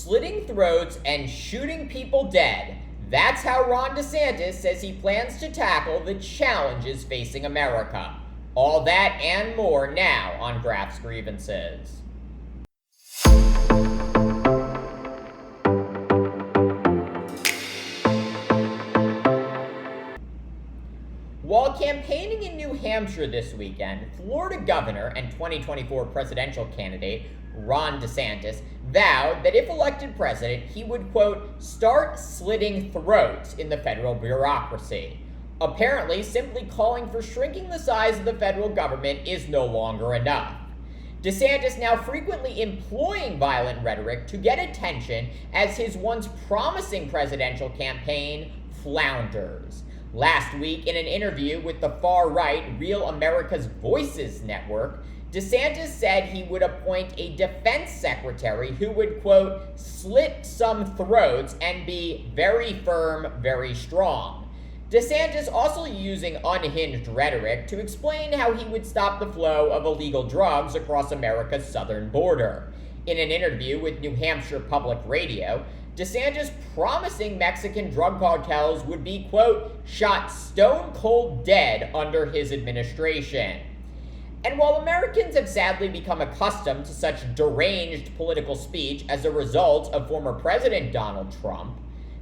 slitting throats and shooting people dead. That's how Ron DeSantis says he plans to tackle the challenges facing America. All that and more now on Graph's Grievances. While campaigning in New Hampshire this weekend, Florida Governor and 2024 presidential candidate Ron DeSantis vowed that if elected president, he would, quote, start slitting throats in the federal bureaucracy. Apparently, simply calling for shrinking the size of the federal government is no longer enough. DeSantis now frequently employing violent rhetoric to get attention as his once promising presidential campaign flounders. Last week, in an interview with the far-right Real America's Voices network, DeSantis said he would appoint a defense secretary who would, quote, slit some throats and be very firm, very strong. DeSantis also using unhinged rhetoric to explain how he would stop the flow of illegal drugs across America's southern border. In an interview with New Hampshire Public Radio, DeSantis promising Mexican drug cartels would be, quote, shot stone cold dead under his administration. And while Americans have sadly become accustomed to such deranged political speech as a result of former President Donald Trump,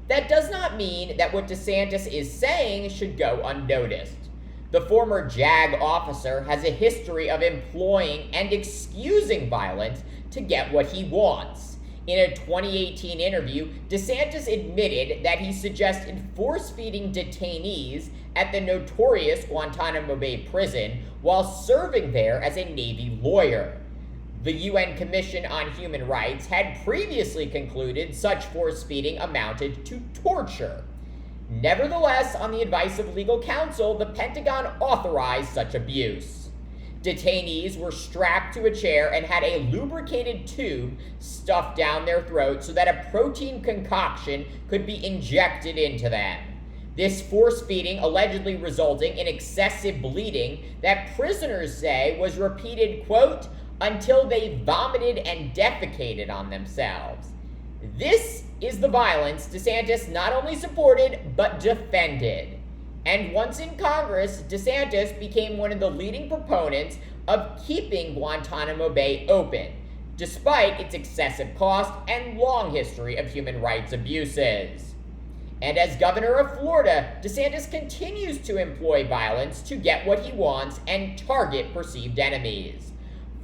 that does not mean that what DeSantis is saying should go unnoticed. The former JAG officer has a history of employing and excusing violence to get what he wants. In a 2018 interview, DeSantis admitted that he suggested force-feeding detainees at the notorious Guantanamo Bay prison while serving there as a Navy lawyer. The UN Commission on Human Rights had previously concluded such force-feeding amounted to torture. Nevertheless, on the advice of legal counsel, the Pentagon authorized such abuse. Detainees were strapped to a chair and had a lubricated tube stuffed down their throats so that a protein concoction could be injected into them. This force feeding allegedly resulting in excessive bleeding that prisoners say was repeated, quote, until they vomited and defecated on themselves. This is the violence DeSantis not only supported, but defended. And once in Congress, DeSantis became one of the leading proponents of keeping Guantanamo Bay open, despite its excessive cost and long history of human rights abuses. And as governor of Florida, DeSantis continues to employ violence to get what he wants and target perceived enemies.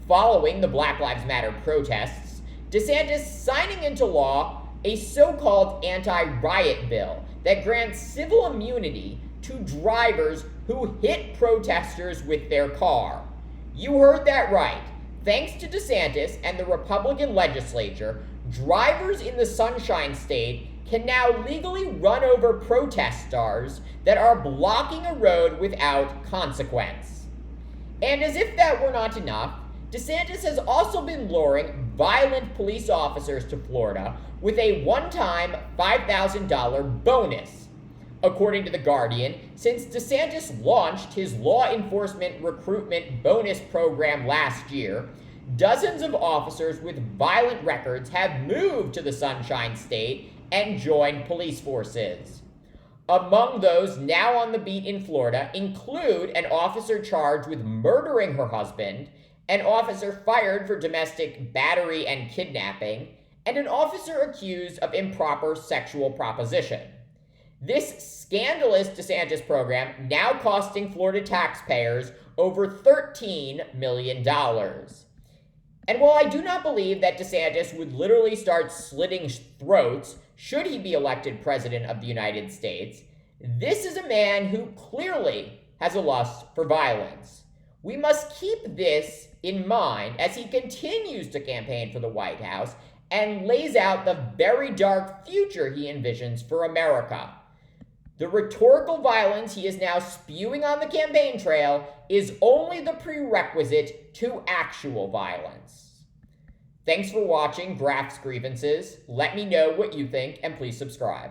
Following the Black Lives Matter protests, DeSantis signing into law a so-called anti-riot bill that grants civil immunity to drivers who hit protesters with their car. You heard that right. Thanks to DeSantis and the Republican legislature, drivers in the Sunshine State can now legally run over protesters that are blocking a road without consequence. And as if that were not enough, DeSantis has also been luring violent police officers to Florida with a one-time $5,000 bonus. According to The Guardian, since DeSantis launched his law enforcement recruitment bonus program last year, dozens of officers with violent records have moved to the Sunshine State and joined police forces. Among those now on the beat in Florida include an officer charged with murdering her husband, an officer fired for domestic battery and kidnapping, and an officer accused of improper sexual proposition. This scandalous DeSantis program now costing Florida taxpayers over $13 million. And while I do not believe that DeSantis would literally start slitting throats should he be elected president of the United States, this is a man who clearly has a lust for violence. We must keep this in mind as he continues to campaign for the White House and lays out the very dark future he envisions for America. The rhetorical violence he is now spewing on the campaign trail is only the prerequisite to actual violence. Thanks for watching Graph's Grievances. Let me know what you think and please subscribe.